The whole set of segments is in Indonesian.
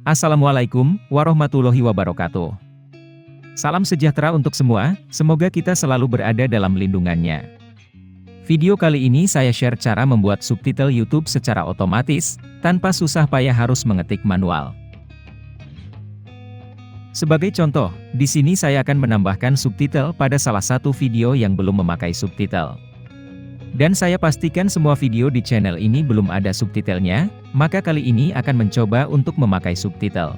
Assalamualaikum warahmatullahi wabarakatuh. Salam sejahtera untuk semua, semoga kita selalu berada dalam lindungannya. Video kali ini saya share cara membuat subtitle YouTube secara otomatis, tanpa susah payah harus mengetik manual. Sebagai contoh, di sini saya akan menambahkan subtitle pada salah satu video yang belum memakai subtitle. Dan saya pastikan semua video di channel ini belum ada subtitlenya, maka kali ini akan mencoba untuk memakai subtitle.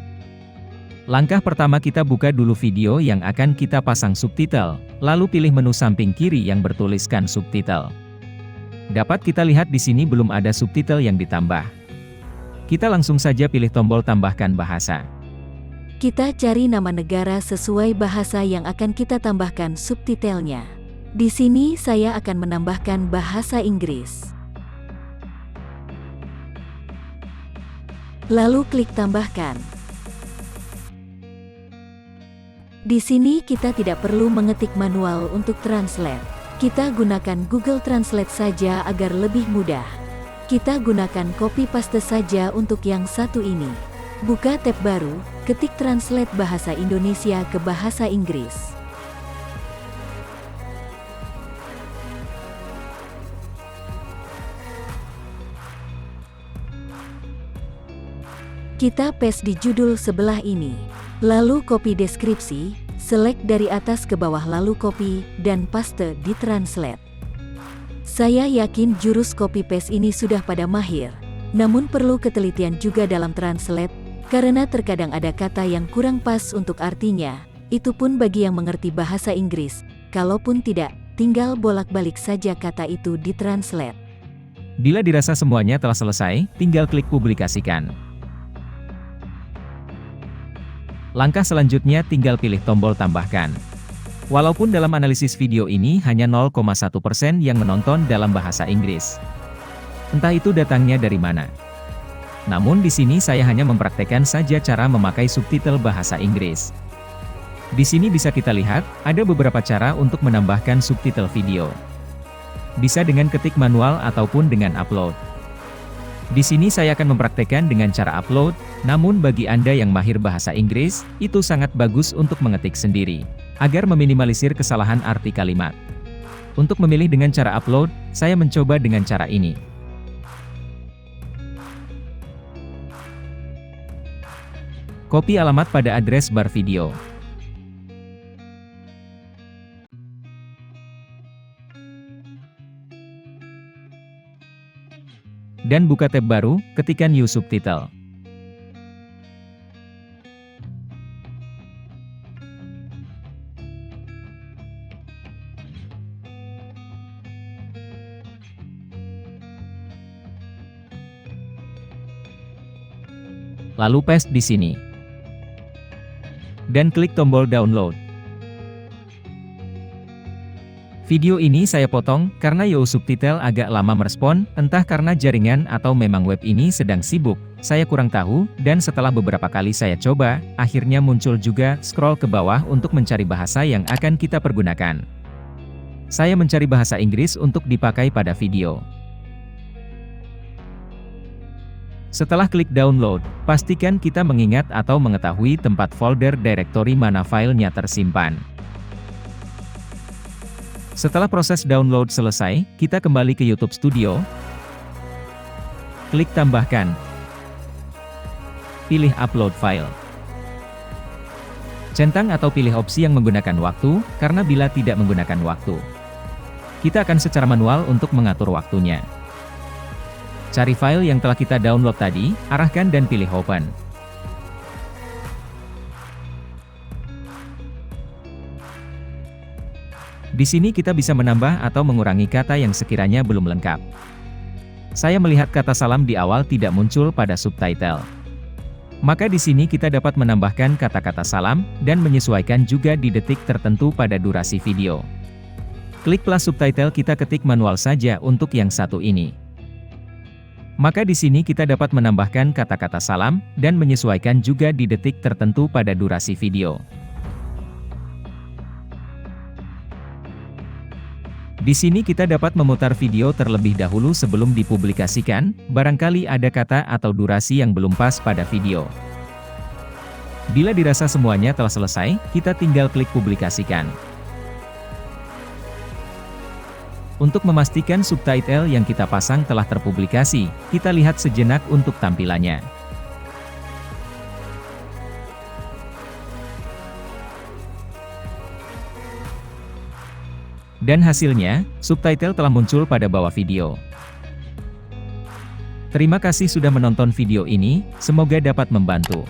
Langkah pertama kita buka dulu video yang akan kita pasang subtitle, lalu pilih menu samping kiri yang bertuliskan subtitle. Dapat kita lihat di sini belum ada subtitle yang ditambah. Kita langsung saja pilih tombol tambahkan bahasa. Kita cari nama negara sesuai bahasa yang akan kita tambahkan subtitlenya. Di sini saya akan menambahkan bahasa Inggris. Lalu klik tambahkan. Di sini kita tidak perlu mengetik manual untuk translate. Kita gunakan Google Translate saja agar lebih mudah. Kita gunakan copy paste saja untuk yang satu ini. Buka tab baru, ketik translate bahasa Indonesia ke bahasa Inggris. Kita paste di judul sebelah ini. Lalu copy deskripsi, select dari atas ke bawah lalu copy, dan paste di translate. Saya yakin jurus copy paste ini sudah pada mahir. Namun perlu ketelitian juga dalam translate, karena terkadang ada kata yang kurang pas untuk artinya. Itu pun bagi yang mengerti bahasa Inggris. Kalaupun tidak, tinggal bolak-balik saja kata itu di translate. Bila dirasa semuanya telah selesai, tinggal klik publikasikan. Langkah selanjutnya tinggal pilih tombol tambahkan. Walaupun dalam analisis video ini hanya 0,1% yang menonton dalam bahasa Inggris. Entah itu datangnya dari mana. Namun di sini saya hanya mempraktekkan saja cara memakai subtitle bahasa Inggris. Di sini bisa kita lihat, ada beberapa cara untuk menambahkan subtitle video. Bisa dengan ketik manual ataupun dengan upload. Di sini saya akan mempraktekkan dengan cara upload, namun bagi Anda yang mahir bahasa Inggris, itu sangat bagus untuk mengetik sendiri, agar meminimalisir kesalahan arti kalimat. Untuk memilih dengan cara upload, saya mencoba dengan cara ini. Copy alamat pada address bar video. Dan buka tab baru, ketikkan New Subtitle. Lalu paste di sini. Dan klik tombol download. Video ini saya potong, karena YouTube Subtitle agak lama merespon, entah karena jaringan atau memang web ini sedang sibuk, saya kurang tahu, dan setelah beberapa kali saya coba, akhirnya muncul juga, scroll ke bawah untuk mencari bahasa yang akan kita pergunakan. Saya mencari bahasa Inggris untuk dipakai pada video. Setelah klik download, pastikan kita mengingat atau mengetahui tempat folder directory mana filenya tersimpan. Setelah proses download selesai, kita kembali ke YouTube Studio. Klik tambahkan. Pilih upload file. Centang atau pilih opsi yang menggunakan waktu, karena bila tidak menggunakan waktu, kita akan secara manual untuk mengatur waktunya. Cari file yang telah kita download tadi, arahkan dan pilih open. Di sini kita bisa menambah atau mengurangi kata yang sekiranya belum lengkap. Saya melihat kata salam di awal tidak muncul pada subtitle. Maka di sini kita dapat menambahkan kata-kata salam, dan menyesuaikan juga di detik tertentu pada durasi video. Klik plus subtitle kita ketik manual saja untuk yang satu ini. Maka di sini kita dapat menambahkan kata-kata salam, dan menyesuaikan juga di detik tertentu pada durasi video. Di sini kita dapat memutar video terlebih dahulu sebelum dipublikasikan, barangkali ada kata atau durasi yang belum pas pada video. Bila dirasa semuanya telah selesai, kita tinggal klik publikasikan. Untuk memastikan subtitle yang kita pasang telah terpublikasi, kita lihat sejenak untuk tampilannya. Dan hasilnya, subtitle telah muncul pada bawah video. Terima kasih sudah menonton video ini, semoga dapat membantu.